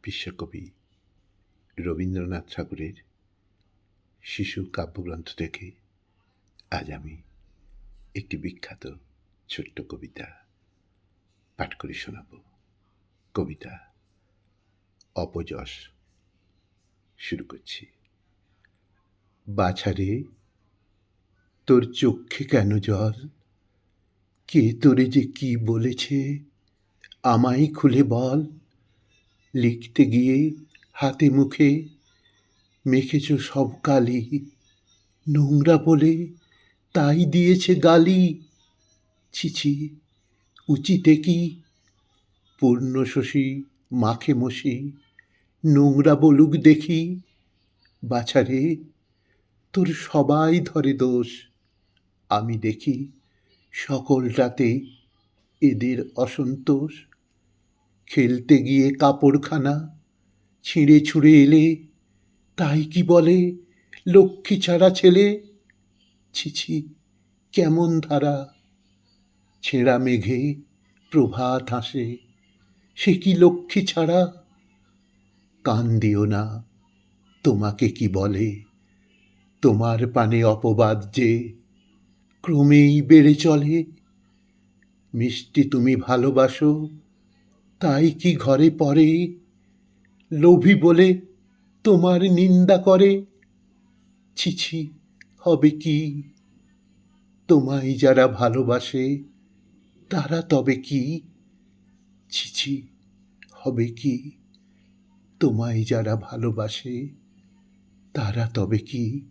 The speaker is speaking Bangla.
বিশ্বকবি রবীন্দ্রনাথ ঠাকুরের শিশু কাব্যগ্রন্থ থেকে আজ আমি একটি বিখ্যাত ছোট্ট কবিতা পাঠ করে শোনাব। কবিতা অপযশ। শুরু করছি। বাছারে, তোর চক্ষে কেন জল? কে তোরে যে কি বলেছে আমায় খুলে বল। লিখতে গিয়ে হাতে মুখে মেখেছ সব কালি, নোংরা বলে তাই দিয়েছে গালি। ছিছি, উচিতে কি? পূর্ণ শশী মাখে মশি, নোংরা বলুক দেখি। বাছারে, তোর সবাই ধরে দোষ, আমি দেখি সকলটাতে এদের অসন্তোষ। খেলতে গিয়ে কাপড়খানা ছিঁড়ে ছুঁড়ে এলে, তাই কি বলে লক্ষ্মী ছাড়া ছেলে। ছিছি, কেমন ধারা! ছেঁড়া মেঘে প্রভাত হাসে, সে কি লক্ষ্মী ছাড়া? কান দিও না, তোমাকে কি বলে, তোমার পানে অপবাদ যে ক্রমেই বেড়ে চলে। মিষ্টি তুমি ভালোবাসো, তাই কি ঘরে পড়ে, লোভী বলে তোমার নিন্দা করে। ছিছি, হবে কি? তোমায় যারা ভালোবাসে তারা তবে কি? ছিছি, হবে কি? তোমায় যারা ভালোবাসে তারা তবে কি?